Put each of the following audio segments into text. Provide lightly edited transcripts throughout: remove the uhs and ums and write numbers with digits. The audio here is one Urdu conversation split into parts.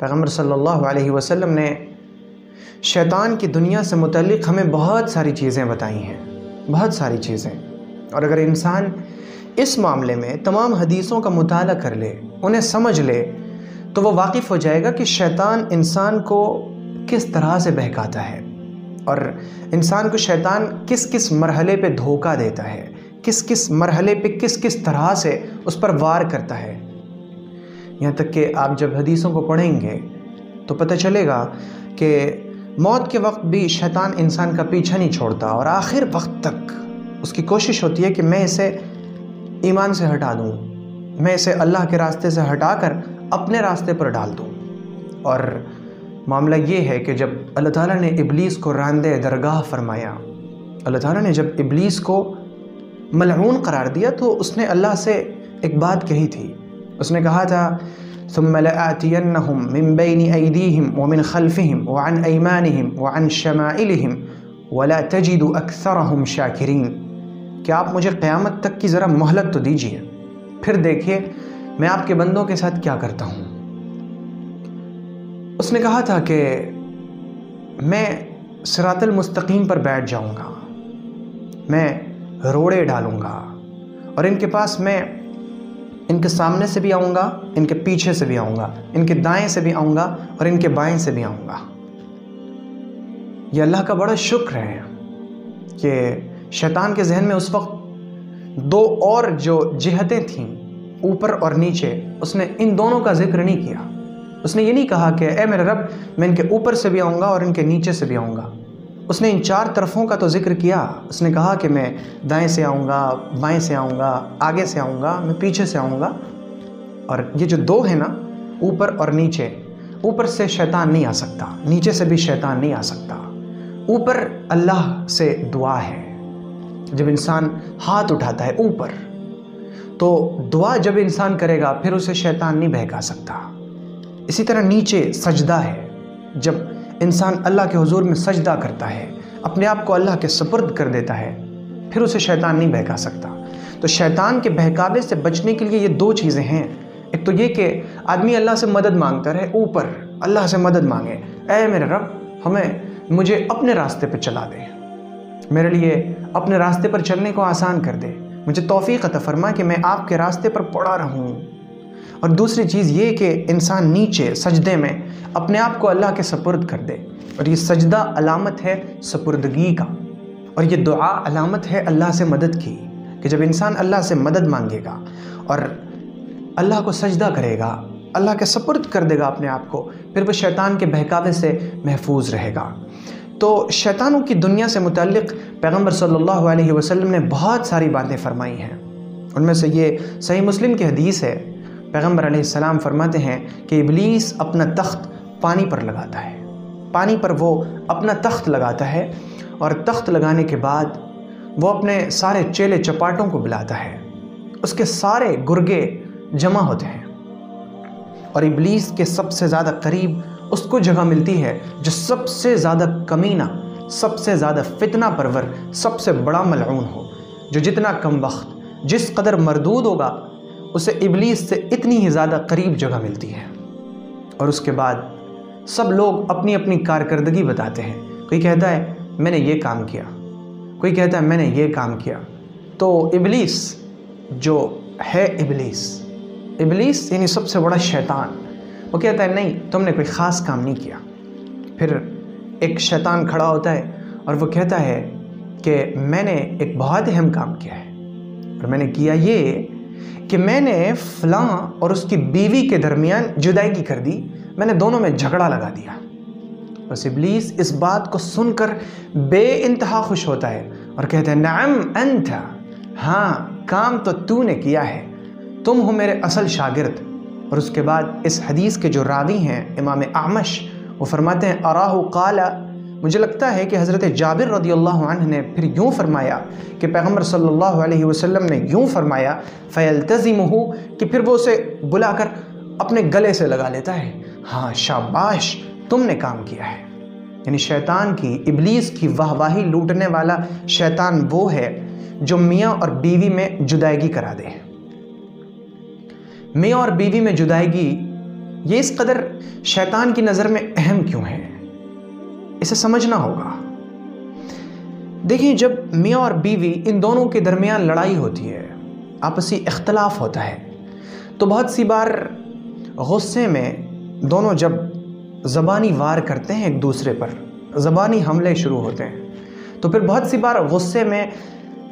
پیغمبر صلی اللہ علیہ وسلم نے شیطان کی دنیا سے متعلق ہمیں بہت ساری چیزیں بتائی ہیں، بہت ساری چیزیں، اور اگر انسان اس معاملے میں تمام حدیثوں کا مطالعہ کر لے، انہیں سمجھ لے، تو وہ واقف ہو جائے گا کہ شیطان انسان کو کس طرح سے بہکاتا ہے اور انسان کو شیطان کس کس مرحلے پہ دھوکہ دیتا ہے، کس کس مرحلے پہ کس کس طرح سے اس پر وار کرتا ہے۔ یہاں تک کہ آپ جب حدیثوں کو پڑھیں گے تو پتہ چلے گا کہ موت کے وقت بھی شیطان انسان کا پیچھا نہیں چھوڑتا اور آخر وقت تک اس کی کوشش ہوتی ہے کہ میں اسے ایمان سے ہٹا دوں، میں اسے اللہ کے راستے سے ہٹا کر اپنے راستے پر ڈال دوں۔ اور معاملہ یہ ہے کہ جب اللہ تعالیٰ نے ابلیس کو راندے درگاہ فرمایا، اللہ تعالیٰ نے جب ابلیس کو ملعون قرار دیا تو اس نے اللہ سے ایک بات کہی تھی، اس نے کہا تھا ثم لآتینہم من بین ایدیہم ومن خلفہم وعن ایمانہم وعن شمائلہم ولا تجد اکثرہم شاکرین، کہ آپ مجھے قیامت تک کی ذرا مہلت تو دیجیے، پھر دیکھیے میں آپ کے بندوں کے ساتھ کیا کرتا ہوں۔ اس نے کہا تھا کہ میں صراط المستقیم پر بیٹھ جاؤں گا، میں روڑے ڈالوں گا اور ان کے پاس میں ان کے سامنے سے بھی آؤں گا، ان کے پیچھے سے بھی آؤں گا، ان کے دائیں سے بھی آؤں گا اور ان کے بائیں سے بھی آؤں گا۔ یہ اللہ کا بڑا شکر ہے کہ شیطان کے ذہن میں اس وقت دو اور جو جہتیں تھیں، اوپر اور نیچے، اس نے ان دونوں کا ذکر نہیں کیا۔ اس نے یہ نہیں کہا کہ اے میرے رب میں ان کے اوپر سے بھی آؤں گا اور ان کے نیچے سے بھی آؤں گا، اس نے ان چار طرفوں کا تو ذکر کیا۔ اس نے کہا کہ میں دائیں سے آؤں گا، بائیں سے آؤں گا، آگے سے آؤں گا، میں پیچھے سے آؤں گا۔ اور یہ جو دو ہیں نا، اوپر اور نیچے، اوپر سے شیطان نہیں آ سکتا، نیچے سے بھی شیطان نہیں آ سکتا۔ اوپر اللہ سے دعا ہے، جب انسان ہاتھ اٹھاتا ہے اوپر تو دعا جب انسان کرے گا پھر اسے شیطان نہیں بہکا سکتا۔ اسی طرح نیچے سجدہ ہے، جب انسان اللہ کے حضور میں سجدہ کرتا ہے، اپنے آپ کو اللہ کے سپرد کر دیتا ہے، پھر اسے شیطان نہیں بہکا سکتا۔ تو شیطان کے بہکاوے سے بچنے کے لیے یہ دو چیزیں ہیں، ایک تو یہ کہ آدمی اللہ سے مدد مانگتا رہے، اوپر اللہ سے مدد مانگے، اے میرے رب مجھے اپنے راستے پہ چلا دے، میرے لیے اپنے راستے پر چلنے کو آسان کر دے، مجھے توفیق عطا فرما کہ میں آپ کے راستے پر پڑا رہوں۔ اور دوسری چیز یہ کہ انسان نیچے سجدے میں اپنے آپ کو اللہ کے سپرد کر دے، اور یہ سجدہ علامت ہے سپردگی کا، اور یہ دعا علامت ہے اللہ سے مدد کی، کہ جب انسان اللہ سے مدد مانگے گا اور اللہ کو سجدہ کرے گا، اللہ کے سپرد کر دے گا اپنے آپ کو، پھر وہ شیطان کے بہکاوے سے محفوظ رہے گا۔ تو شیطانوں کی دنیا سے متعلق پیغمبر صلی اللہ علیہ وسلم نے بہت ساری باتیں فرمائی ہیں، ان میں سے یہ صحیح مسلم کی حدیث ہے۔ پیغمبر علیہ السلام فرماتے ہیں کہ ابلیس اپنا تخت پانی پر لگاتا ہے، پانی پر وہ اپنا تخت لگاتا ہے، اور تخت لگانے کے بعد وہ اپنے سارے چیلے چپاٹوں کو بلاتا ہے، اس کے سارے گرگے جمع ہوتے ہیں، اور ابلیس کے سب سے زیادہ قریب اس کو جگہ ملتی ہے جو سب سے زیادہ کمینہ، سب سے زیادہ فتنہ پرور، سب سے بڑا ملعون ہو، جو جتنا کم وقت جس قدر مردود ہوگا اسے ابلیس سے اتنی ہی زیادہ قریب جگہ ملتی ہے۔ اور اس کے بعد سب لوگ اپنی اپنی کارکردگی بتاتے ہیں، کوئی کہتا ہے میں نے یہ کام کیا، کوئی کہتا ہے میں نے یہ کام کیا۔ تو ابلیس جو ہے ابلیس یعنی سب سے بڑا شیطان، وہ کہتا ہے نہیں تم نے کوئی خاص کام نہیں کیا۔ پھر ایک شیطان کھڑا ہوتا ہے اور وہ کہتا ہے کہ میں نے ایک بہت اہم کام کیا ہے، اور میں نے کیا یہ کہ میں نے فلاں اور اس کی بیوی کے درمیان جدائیگی کر دی، میں نے دونوں میں جھگڑا لگا دیا۔ بس ابلیس اس بات کو سن کر بے انتہا خوش ہوتا ہے اور کہتا ہے نعم انت، ہاں کام تو تو نے کیا ہے، تم ہو میرے اصل شاگرد۔ اور اس کے بعد اس حدیث کے جو راوی ہیں امام اعمش، وہ فرماتے ہیں اراہ قال، مجھے لگتا ہے کہ حضرت جابر رضی اللہ عنہ نے پھر یوں فرمایا کہ پیغمبر صلی اللہ علیہ وسلم نے یوں فرمایا فیلتزمہ، کہ پھر وہ اسے بلا کر اپنے گلے سے لگا لیتا ہے، ہاں شاباش تم نے کام کیا ہے۔ یعنی شیطان کی، ابلیس کی واہواہی لوٹنے والا شیطان وہ ہے جو میاں اور بیوی میں جدائیگی کرا دے۔ میاں اور بیوی میں جدائیگی یہ اس قدر شیطان کی نظر میں اہم کیوں ہے، اسے سمجھنا ہوگا۔ دیکھیں، جب میاں اور بیوی ان دونوں کے درمیان لڑائی ہوتی ہے، آپسی اختلاف ہوتا ہے، تو بہت سی بار غصے میں دونوں جب زبانی وار کرتے ہیں ایک دوسرے پر، زبانی حملے شروع ہوتے ہیں، تو پھر بہت سی بار غصے میں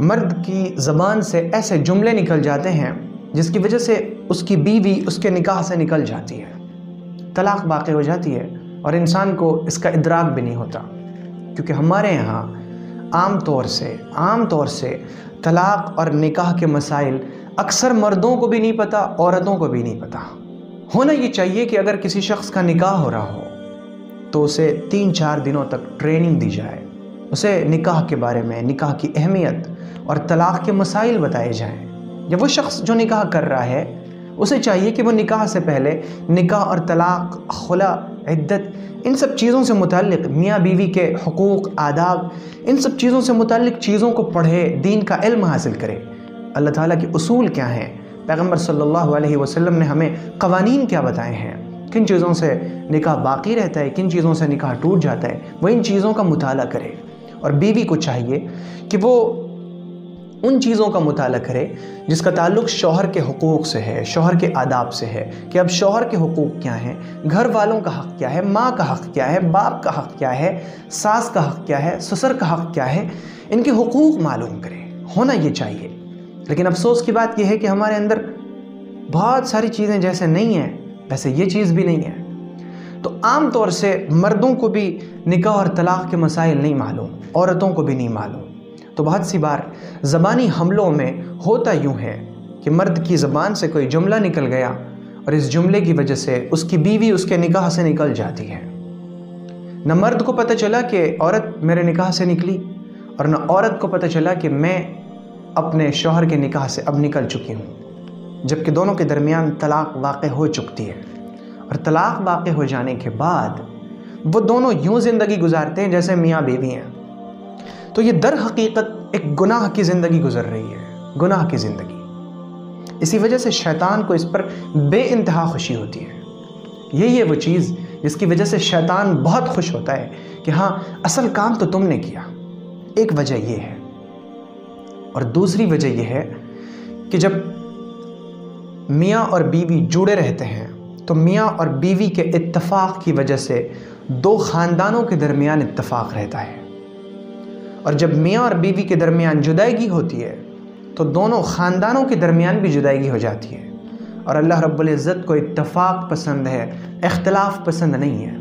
مرد کی زبان سے ایسے جملے نکل جاتے ہیں جس کی وجہ سے اس کی بیوی اس کے نکاح سے نکل جاتی ہے، طلاق واقع ہو جاتی ہے، اور انسان کو اس کا ادراک بھی نہیں ہوتا، کیونکہ ہمارے یہاں عام طور سے طلاق اور نکاح کے مسائل اکثر مردوں کو بھی نہیں پتہ، عورتوں کو بھی نہیں پتہ۔ ہونا یہ چاہیے کہ اگر کسی شخص کا نکاح ہو رہا ہو تو اسے 3-4 دنوں تک ٹریننگ دی جائے، اسے نکاح کے بارے میں، نکاح کی اہمیت اور طلاق کے مسائل بتائے جائیں۔ یا وہ شخص جو نکاح کر رہا ہے اسے چاہیے کہ وہ نکاح سے پہلے نکاح اور طلاق، خلا، عدت، ان سب چیزوں سے متعلق، میاں بیوی کے حقوق، آداب، ان سب چیزوں سے متعلق چیزوں کو پڑھے، دین کا علم حاصل کرے، اللہ تعالیٰ کے اصول کیا ہیں، پیغمبر صلی اللہ علیہ وسلم نے ہمیں قوانین کیا بتائے ہیں، کن چیزوں سے نکاح باقی رہتا ہے، کن چیزوں سے نکاح ٹوٹ جاتا ہے، وہ ان چیزوں کا مطالعہ کرے۔ اور بیوی کو چاہیے کہ وہ ان چیزوں کا مطالعہ کرے جس کا تعلق شوہر کے حقوق سے ہے، شوہر کے آداب سے ہے، کہ اب شوہر کے حقوق کیا ہیں، گھر والوں کا حق کیا ہے، ماں کا حق کیا ہے، باپ کا حق کیا ہے، ساس کا حق کیا ہے، سسر کا حق کیا ہے، ان کے حقوق معلوم کرے، ہونا یہ چاہیے۔ لیکن افسوس کی بات یہ ہے کہ ہمارے اندر بہت ساری چیزیں جیسے نہیں ہیں ویسے یہ چیز بھی نہیں ہے۔ تو عام طور سے مردوں کو بھی نکاح اور طلاق کے مسائل نہیں معلوم، عورتوں کو بھی نہیں معلوم، تو بہت سی بار زبانی حملوں میں ہوتا یوں ہے کہ مرد کی زبان سے کوئی جملہ نکل گیا اور اس جملے کی وجہ سے اس کی بیوی اس کے نکاح سے نکل جاتی ہے۔ نہ مرد کو پتہ چلا کہ عورت میرے نکاح سے نکلی، اور نہ عورت کو پتہ چلا کہ میں اپنے شوہر کے نکاح سے اب نکل چکی ہوں، جبکہ دونوں کے درمیان طلاق واقع ہو چکتی ہے۔ اور طلاق واقع ہو جانے کے بعد وہ دونوں یوں زندگی گزارتے ہیں جیسے میاں بیوی ہیں، تو یہ در حقیقت ایک گناہ کی زندگی گزر رہی ہے، گناہ کی زندگی۔ اسی وجہ سے شیطان کو اس پر بے انتہا خوشی ہوتی ہے۔ یہی ہے وہ چیز جس کی وجہ سے شیطان بہت خوش ہوتا ہے کہ ہاں اصل کام تو تم نے کیا۔ ایک وجہ یہ ہے، اور دوسری وجہ یہ ہے کہ جب میاں اور بیوی جڑے رہتے ہیں تو میاں اور بیوی کے اتفاق کی وجہ سے دو خاندانوں کے درمیان اتفاق رہتا ہے، اور جب میاں اور بیوی کے درمیان جدائیگی ہوتی ہے تو دونوں خاندانوں کے درمیان بھی جدائیگی ہو جاتی ہے۔ اور اللہ رب العزت کو اتفاق پسند ہے، اختلاف پسند نہیں ہے۔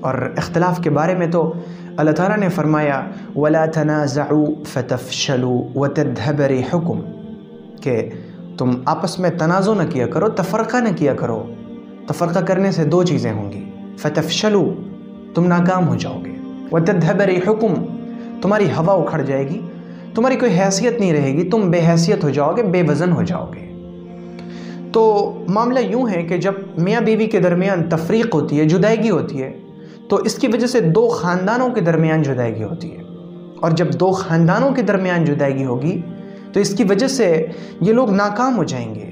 اور اختلاف کے بارے میں تو اللہ تعالیٰ نے فرمایا وَلَا تَنَازَعُوا فَتَفْشَلُوا وَتَذْهَبَ رِيحُكُمْ، کہ تم آپس میں تنازع نہ کیا کرو، تفرقہ نہ کیا کرو۔ تفرقہ کرنے سے دو چیزیں ہوں گی، فَتَفْشَلُوا، تم ناکام ہو جاؤ گے، وَتَذْهَبَ رِيحُكُمْ، تمہاری ہوا اکھڑ جائے گی، تمہاری کوئی حیثیت نہیں رہے گی، تم بے حیثیت ہو جاؤ گے، بے وزن ہو جاؤ گے۔ تو معاملہ یوں ہے کہ جب میاں بیوی کے درمیان تفریق ہوتی ہے، جدائیگی ہوتی ہے، تو اس کی وجہ سے دو خاندانوں کے درمیان جدائیگی ہوتی ہے، اور جب دو خاندانوں کے درمیان جدائیگی ہوگی تو اس کی وجہ سے یہ لوگ ناکام ہو جائیں گے،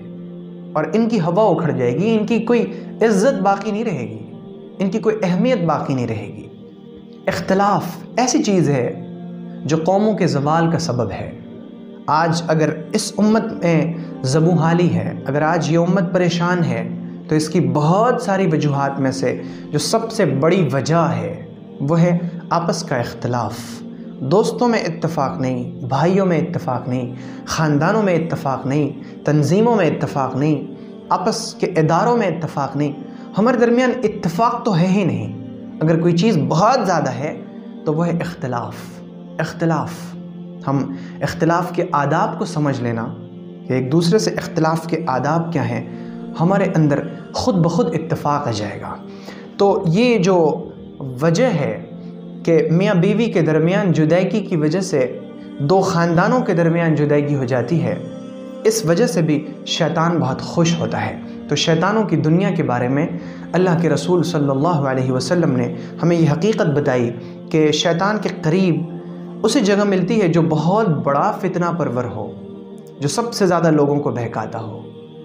اور ان کی ہوا اکھڑ جائے گی، ان کی کوئی عزت باقی نہیں رہے گی، ان کی کوئی اہمیت باقی نہیں رہے گی۔ اختلاف ایسی چیز ہے جو قوموں کے زوال کا سبب ہے۔ آج اگر اس امت میں زبوں حالی ہے، اگر آج یہ امت پریشان ہے، تو اس کی بہت ساری وجوہات میں سے جو سب سے بڑی وجہ ہے وہ ہے آپس کا اختلاف۔ دوستوں میں اتفاق نہیں، بھائیوں میں اتفاق نہیں، خاندانوں میں اتفاق نہیں، تنظیموں میں اتفاق نہیں، آپس کے اداروں میں اتفاق نہیں، ہمارے درمیان اتفاق تو ہے ہی نہیں۔ اگر کوئی چیز بہت زیادہ ہے تو وہ ہے اختلاف۔ ہم اختلاف کے آداب کو سمجھ لینا کہ ایک دوسرے سے اختلاف کے آداب کیا ہیں، ہمارے اندر خود بخود اتفاق آ جائے گا۔ تو یہ جو وجہ ہے کہ میاں بیوی کے درمیان جدائیگی کی وجہ سے دو خاندانوں کے درمیان جدائیگی ہو جاتی ہے، اس وجہ سے بھی شیطان بہت خوش ہوتا ہے۔ تو شیطانوں کی دنیا کے بارے میں اللہ کے رسول صلی اللہ علیہ وسلم نے ہمیں یہ حقیقت بتائی کہ شیطان کے قریب اسے جگہ ملتی ہے جو بہت بڑا فتنہ پرور ہو، جو سب سے زیادہ لوگوں کو بہکاتا ہو،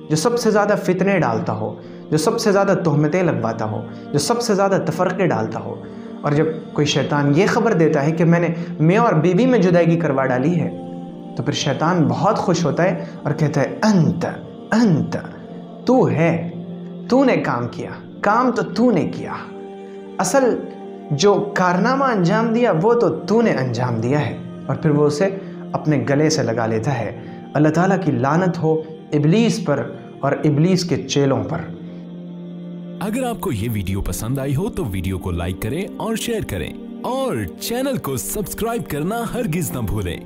جو سب سے زیادہ فتنے ڈالتا ہو، جو سب سے زیادہ تہمتیں لگواتا ہو، جو سب سے زیادہ تفرقے ڈالتا ہو، اور جب کوئی شیطان یہ خبر دیتا ہے کہ میں نے میاں اور بیوی میں جدائی کروا ڈالی ہے، تو پھر شیطان بہت خوش ہوتا ہے اور کہتا ہے انت تو ہے، تو نے کام کیا، کام تو نے کیا، اصل جو کارنامہ انجام دیا وہ تو نے انجام دیا ہے، اور پھر وہ اسے اپنے گلے سے لگا لیتا ہے۔ اللہ تعالیٰ کی لعنت ہو ابلیس پر اور ابلیس کے چیلوں پر۔ اگر آپ کو یہ ویڈیو پسند آئی ہو تو ویڈیو کو لائک کریں اور شیئر کریں، اور چینل کو سبسکرائب کرنا ہرگز نہ بھولیں۔